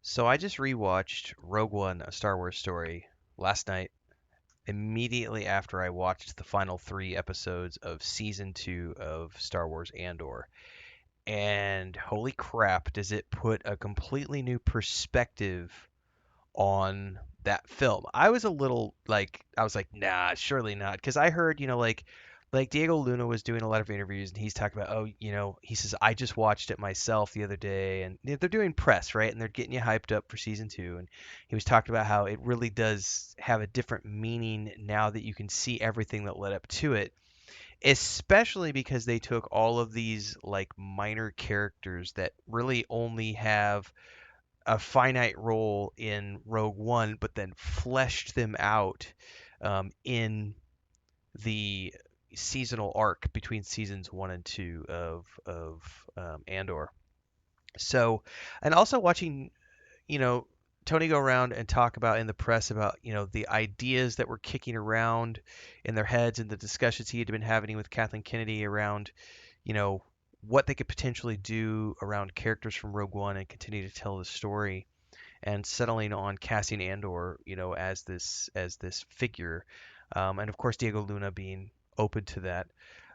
So I just rewatched Rogue One, a Star Wars story last night, immediately after I watched the final three episodes of season two of Star Wars Andor. And holy crap, does it put a completely new perspective on that film. I was a little like I was like, nah, surely not, because I heard, like Diego Luna was doing a lot of interviews and he's talking about, oh, he says I just watched it myself the other day, and they're doing press, right? And they're getting you hyped up for season two, and he was talking about how it really does have a different meaning now that you can see everything that led up to it, especially because they took all of these like minor characters that really only have a finite role in Rogue One, but then fleshed them out in the seasonal arc between seasons one and two of Andor. So, and also watching, you know, Tony go around and talk about in the press about, the ideas that were kicking around in their heads and the discussions he had been having with Kathleen Kennedy around, you know, what they could potentially do around characters from Rogue One and continue to tell the story, and settling on Cassian Andor, as this figure, and of course Diego Luna being open to that.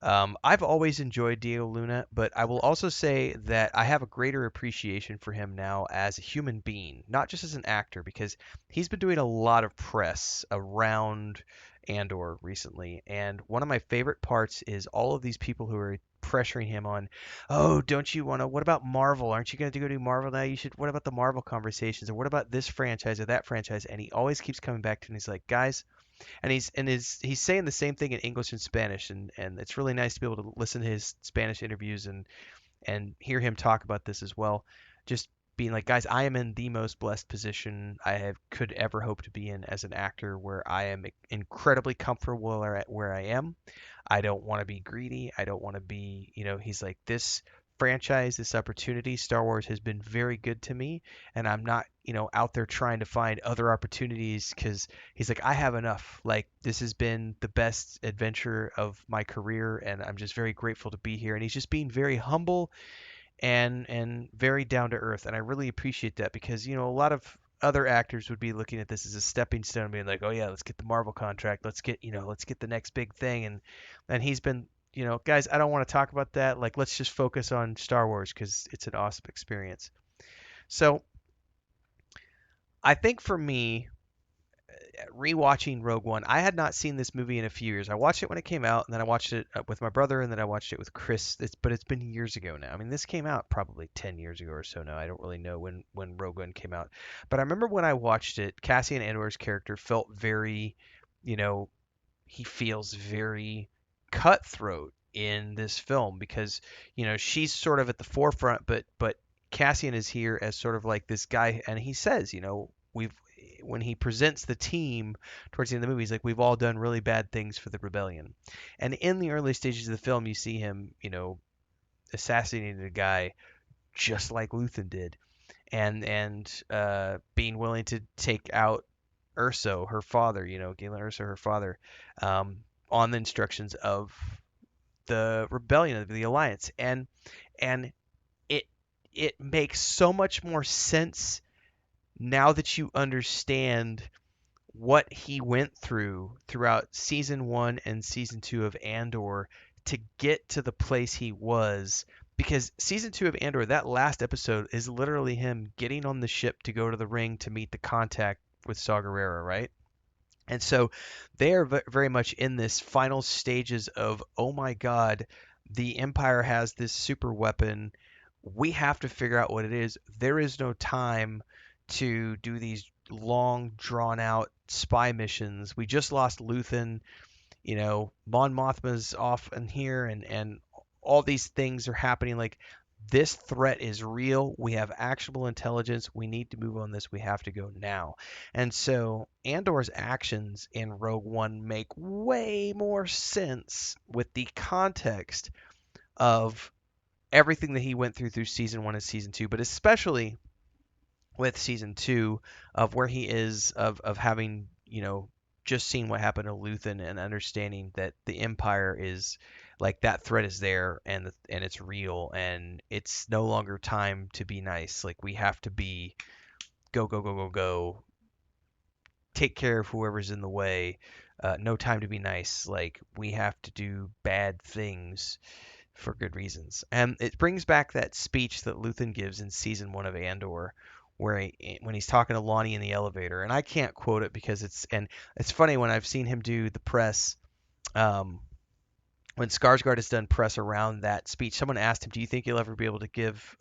I've always enjoyed Diego Luna, but I will also say that I have a greater appreciation for him now as a human being, not just as an actor, because he's been doing a lot of press around Andor recently. And one of my favorite parts is all of these people who are pressuring him on, oh, don't you want to, what about Marvel? Aren't you going to go do Marvel now? You should, what about the Marvel conversations? Or what about this franchise or that franchise? And he always keeps coming back to it and he's like, guys, and he's saying the same thing in English and Spanish, and it's really nice to be able to listen to his Spanish interviews and hear him talk about this as well. Just being like, guys, I am in the most blessed position I have could ever hope to be in as an actor, where I am incredibly comfortable where I am. I don't want to be greedy. I don't want to be, he's like, this franchise, this opportunity, Star Wars has been very good to me, and I'm not, out there trying to find other opportunities, because he's like, I have enough. Like, this has been the best adventure of my career, and I'm just very grateful to be here. And he's just being very humble and very down to earth, and I really appreciate that, because a lot of other actors would be looking at this as a stepping stone, being like, oh yeah, let's get the Marvel contract, let's get the next big thing, and he's been, guys, I don't want to talk about that, like, let's just focus on Star Wars because it's an awesome experience. So I think for me, rewatching Rogue One, I had not seen this movie in a few years. I watched it when it came out, and then I watched it with my brother, and then I watched it with Chris. But it's been years ago now. I mean, this came out probably 10 years ago or so now. I don't really know when Rogue One came out. But I remember when I watched it, Cassian Andor's character felt very, you know, he feels very cutthroat in this film, because, she's sort of at the forefront, but Cassian is here as sort of like this guy, and he says, we've when he presents the team towards the end of the movie, he's like, we've all done really bad things for the rebellion. And in the early stages of the film, you see him, assassinating a guy just like Luthen did, and being willing to take out Urso, her father, Galen Urso, her father, um, on the instructions of the rebellion, of the alliance, and it it makes so much more sense now that you understand what he went throughout season one and season two of Andor to get to the place he was. Because season two of Andor, that last episode is literally him getting on the ship to go to the ring to meet the contact with Saw Gerrera, right? And so they are very much in this final stages of, oh my God, the Empire has this super weapon. We have to figure out what it is. There is no time to do these long, drawn out spy missions. We just lost Luthen. Mon Mothma's off in here, and all these things are happening. Like, this threat is real. We have actionable intelligence. We need to move on this. We have to go now. And so Andor's actions in Rogue One make way more sense with the context of everything that he went through season one and season two, but especially with season two, of where he is, of having, just seen what happened to Luthen, and understanding that the Empire is like, that threat is there, and it's real, and it's no longer time to be nice. Like, we have to be go, go, go, go, go, take care of whoever's in the way. No time to be nice. Like we have to do bad things for good reasons. And it brings back that speech that Luthen gives in season one of Andor, where when he's talking to Lonnie in the elevator, and I can't quote it because it's funny when I've seen him do the press. Um, when Skarsgård has done press around that speech, someone asked him, "Do you think you'll ever be able to give?"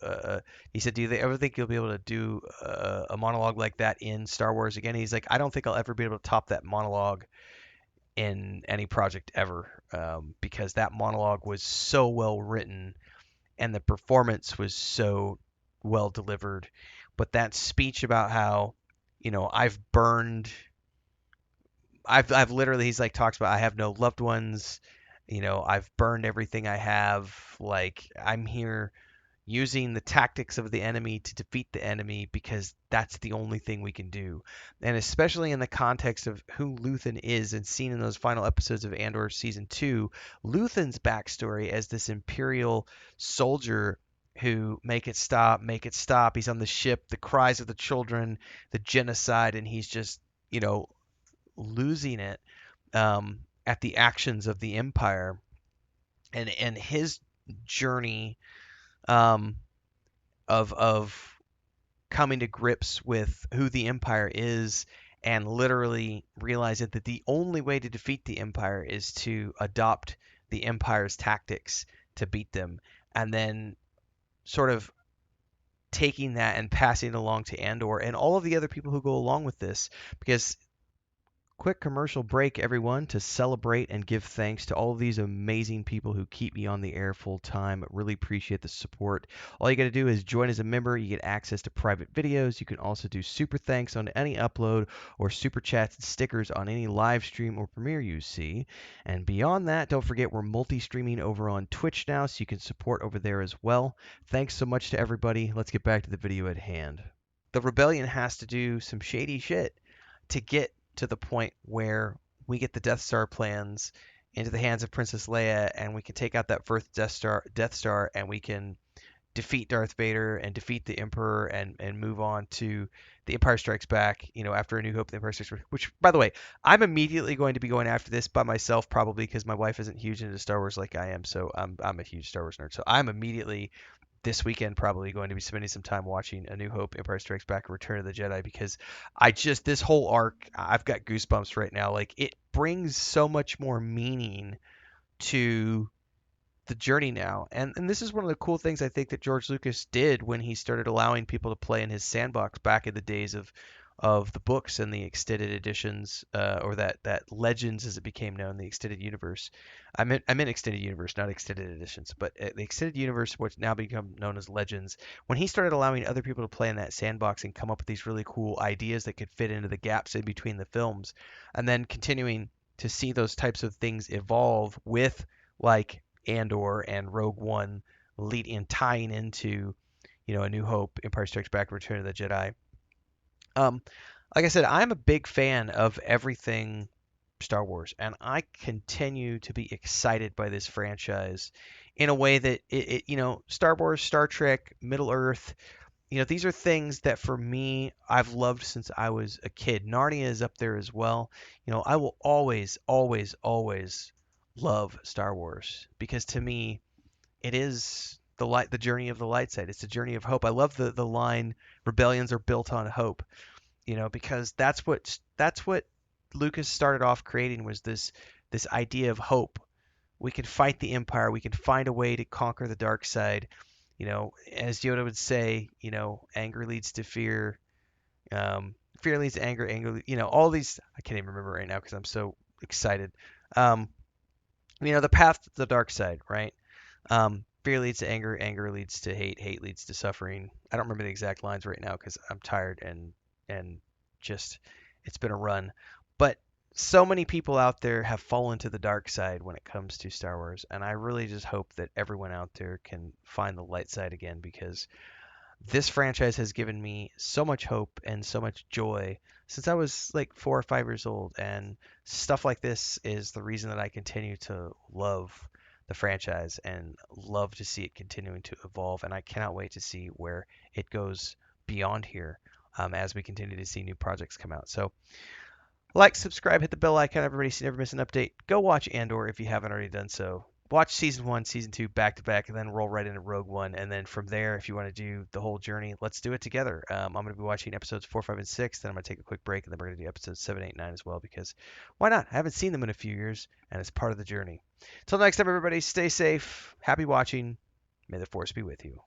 He said, "Do they ever think you'll be able to do a monologue like that in Star Wars again?" He's like, "I don't think I'll ever be able to top that monologue in any project ever, because that monologue was so well written and the performance was so well delivered. But that speech about how, I've literally, he's like talks about I have no loved ones, I've burned everything I have, like I'm here using the tactics of the enemy to defeat the enemy because that's the only thing we can do. And especially in the context of who Luthen is and seen in those final episodes of Andor season 2, Luthen's backstory as this imperial soldier who make it stop. He's on the ship, the cries of the children, the genocide, and he's just, losing it at the actions of the empire and his journey um, of coming to grips with who the Empire is and literally realizing that the only way to defeat the Empire is to adopt the Empire's tactics to beat them. And then sort of taking that and passing it along to Andor and all of the other people who go along with this. Because quick commercial break, everyone, to celebrate and give thanks to all of these amazing people who keep me on the air full time. Really appreciate the support. All you got to do is join as a member. You get access to private videos. You can also do super thanks on any upload or super chats and stickers on any live stream or premiere you see. And beyond that, don't forget we're multi-streaming over on Twitch now, so you can support over there as well. Thanks so much to everybody. Let's get back to the video at hand. The rebellion has to do some shady shit to get to the point where we get the Death Star plans into the hands of Princess Leia, and we can take out that first Death Star, and we can defeat Darth Vader and defeat the Emperor and move on to the Empire Strikes Back. After A New Hope, the Empire Strikes Back. Which, by the way, I'm immediately going to be going after this by myself, probably because my wife isn't huge into Star Wars like I am. So I'm a huge Star Wars nerd. So I'm immediately this weekend probably going to be spending some time watching A New Hope, Empire Strikes Back, Return of the Jedi because this whole arc, I've got goosebumps right now. Like it brings so much more meaning to the journey now. And this is one of the cool things I think that George Lucas did when he started allowing people to play in his sandbox back in the days of the books and the extended editions, or that Legends as it became known, the extended universe. I meant extended universe, not extended editions, but the extended universe, what's now become known as Legends. When he started allowing other people to play in that sandbox and come up with these really cool ideas that could fit into the gaps in between the films, and then continuing to see those types of things evolve with like Andor and Rogue One leading and tying into, A New Hope, Empire Strikes Back, Return of the Jedi. Um, like I said, I'm a big fan of everything Star Wars, and I continue to be excited by this franchise in a way that Star Wars, Star Trek, Middle Earth, these are things that for me I've loved since I was a kid. Narnia is up there as well. I will always, always, always love Star Wars because to me it is the journey of the light side. It's the journey of hope. I love the line rebellions are built on hope, because that's what Lucas started off creating was this idea of hope. We can fight the empire, we can find a way to conquer the dark side. As Yoda would say, anger leads to fear, fear leads to anger, all these I can't even remember right now because I'm so excited. Um, the path to the dark side, right? Fear leads to anger, anger leads to hate, hate leads to suffering. I don't remember the exact lines right now because I'm tired and just it's been a run. But so many people out there have fallen to the dark side when it comes to Star Wars, and I really just hope that everyone out there can find the light side again because this franchise has given me so much hope and so much joy since I was like 4 or 5 years old. And stuff like this is the reason that I continue to love the franchise and love to see it continuing to evolve. And I cannot wait to see where it goes beyond here. as we continue to see new projects come out. So like, subscribe, hit the bell icon, everybody, so you never miss an update. Go watch Andor if you haven't already done so. Watch season 1, season 2 back to back, and then roll right into Rogue One. And then from there, if you want to do the whole journey, let's do it together. I'm going to be watching episodes 4, 5, and 6. Then I'm going to take a quick break, and then we're going to do episodes 7, 8, 9 as well, because why not? I haven't seen them in a few years, and it's part of the journey. Till next time, everybody, stay safe. Happy watching. May the Force be with you.